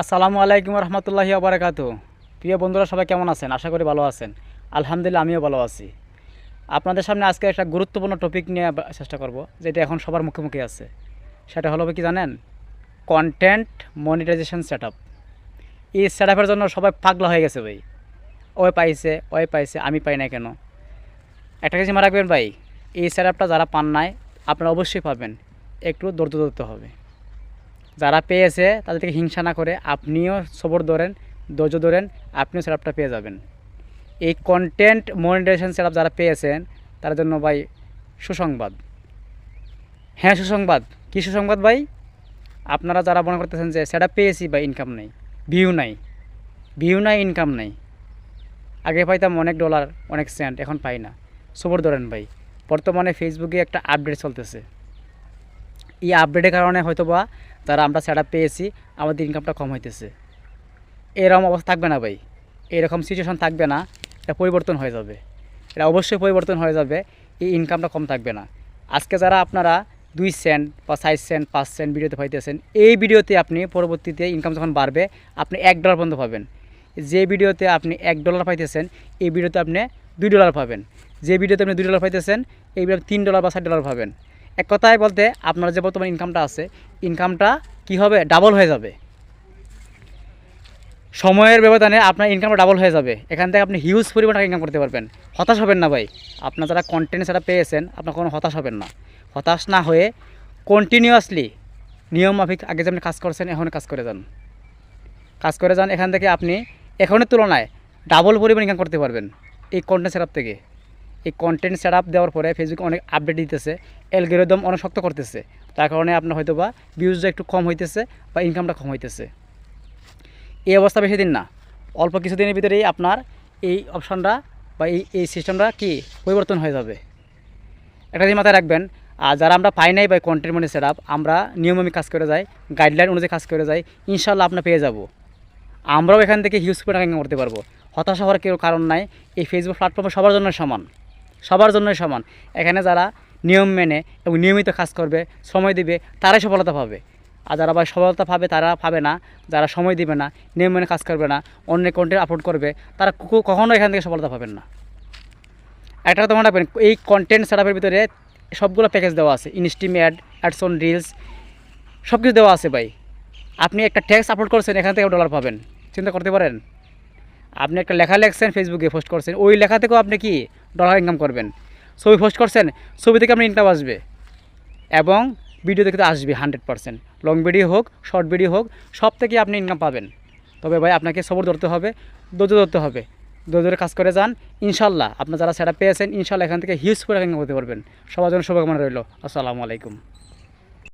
আসসালামু আলাইকুম রহমতুল্লাহি ওয়া প্রিয় বন্ধুরা, সবাই কেমন আছেন? আশা করি ভালো আছেন। আলহামদুলিল্লাহ, আমিও ভালো আছি। আপনাদের সামনে আজকে একটা গুরুত্বপূর্ণ টপিক নিয়ে চেষ্টা করব, যেটা এখন সবার মুখে মুখে আছে। সেটা হলো কি জানেন? Content monetization setup. এই সেটআপের জন্য সবাই পাগলা হয়ে গেছে ভাই। ওই পাইছে, আমি পাই না কেন? একটা কিছু মনে রাখবেন ভাই, এই সেটআপটা যারা পান নাই আপনারা অবশ্যই পাবেন। একটু ধৈর্য ধরতে হবে। যারা পেয়েছে তাদের থেকে হিংসা না করে আপনিও সবর ধরেন, ধৈর্য ধরেন, আপনিও সেটআপটা পেয়ে যাবেন। এই কন্টেন্ট মনিটাইজেশন সেটআপ যারা পেয়েছেন তার জন্য ভাই সুসংবাদ। হ্যাঁ, সুসংবাদ। কী সুসংবাদ ভাই? আপনারা যারা মনে করতেছেন যে সেটআপ পেয়েছি ভাই, ইনকাম নেই, ভিউ নাই, ইনকাম নেই, আগে পাইতাম অনেক ডলার, অনেক সেন্ট, এখন পাই না, সবর ধরেন ভাই। বর্তমানে ফেসবুকে একটা আপডেট চলতেছে। এই আপডেটের কারণে হয়তোবা যারা আমরা সেটআপ পেয়েছি আমাদের ইনকামটা কম হইতেছে। এরকম অবস্থা থাকবে না ভাই, এরকম সিচুয়েশন থাকবে না। এটা পরিবর্তন হয়ে যাবে, এটা অবশ্যই পরিবর্তন হয়ে যাবে। এই ইনকামটা কম থাকবে না। আজকে যারা আপনারা 2 সেন্ট বা 4 সেন্ট 5 সেন্ট ভিডিওতে পাইতেছেন, এই ভিডিওতে আপনি পরবর্তীতে ইনকাম যখন বাড়বে আপনি $1 পর্যন্ত পাবেন। যে ভিডিওতে আপনি $1 পাইতেছেন, এই ভিডিওতে আপনি $2 পাবেন। যে ভিডিওতে আপনি $2 পাইতেছেন, এই ভিডিওতে $3 বা $4 পাবেন। এক কথায় বলতে আপনার যে বর্তমান ইনকামটা আছে, ইনকামটা কি হবে? ডাবল হয়ে যাবে। সময়ের ব্যবধানে আপনার ইনকামটা ডাবল হয়ে যাবে। এখান থেকে আপনি হিউজ পরিমাণ টাকা ইনকাম করতে পারবেন। হতাশ হবেন না ভাই। আপনার যারা কন্টেন্ট সেটা পেয়েছেন, আপনার কোনো হতাশ হবেন না। হতাশ না হয়ে কন্টিনিউয়াসলি নিয়মমাফিক আগে যেমন কাজ করছেন এখন কাজ করে যান। এখান থেকে আপনি এখনের তুলনায় ডাবল পরিমাণ ইনকাম করতে পারবেন এই কন্টেন্ট সেটআপ থেকে। এই কন্টেন্ট সেটআপ দেওয়ার পরে ফেসবুক অনেক আপডেট দিতেছে, অ্যালগরিদম অনেক শক্ত করতেছে। তার কারণে আপনার হয়তো বা ভিউজটা একটু কম হইতেছে বা ইনকামটা কম হইতেছে। এই অবস্থা বেশি দিন না, অল্প কিছুদিনের ভিতরেই আপনার এই অপশানটা বা এই সিস্টেমটা কি পরিবর্তন হয়ে যাবে। একটা দিন মাথায় রাখবেন। আর যারা আমরা পাই নাই বা কন্টেন্ট মনি সেটআপ, আমরা নিয়মিত কাজ করে যাই, গাইডলাইন অনুযায়ী কাজ করে যাই, ইনশাল্লাহ আপনার পেয়ে যাব। আমরাও এখান থেকে হিউজ পরিমাণ ইনকাম করতে পারবো। হতাশা হওয়ার কেউ কারণ নাই। এই ফেসবুক প্ল্যাটফর্মে সবার জন্য সমান। এখানে যারা নিয়ম মেনে এবং নিয়মিত কাজ করবে, সময় দিবে, তারাই সফলতা পাবে। আর যারা ভাই সফলতা পাবে তারা পাবে না, যারা সময় দিবে না, নিয়ম মেনে কাজ করবে না, অন্য কন্টেন্ট আপলোড করবে, তারা কখনো এখান থেকে সফলতা পাবেন না। একটা কথা মনে রাখবেন, এই কন্টেন্ট সেটআপের ভিতরে সবগুলো প্যাকেজ দেওয়া আছে। ইনস্টিম অ্যাডস অন রিলস সব কিছু দেওয়া আছে ভাই। আপনি একটা ট্যাক্স আপলোড করছেন, এখান থেকে $1 পাবেন। চিন্তা করতে পারেন? আপনি একটা লেখা লিখছেন, ফেসবুকে পোস্ট করছেন, ওই লেখা থেকেও আপনি কি ডলার ইনকাম করবেন। ছবি পোস্ট করছেন, ছবি থেকে আপনার ইনকাম আসবে এবং ভিডিও থেকে তো আসবে 100%। লং ভিডিও হোক, শর্ট ভিডিও হোক, সব থেকে আপনি ইনকাম পাবেন। তবে ভাই আপনাকে সবর ধরতে হবে, ধৈর্য ধরতে হবে। ধৈর্য ধরে কাজ করে যান, ইনশাল্লাহ আপনার যারা সেটআপ পেয়েছেন, ইনশাল্লাহ এখান থেকে হিউজ পরিমাণ ইনকাম করতে পারবেন। সবার জন্য শুভকামনা রইল। আসসালামু আলাইকুম।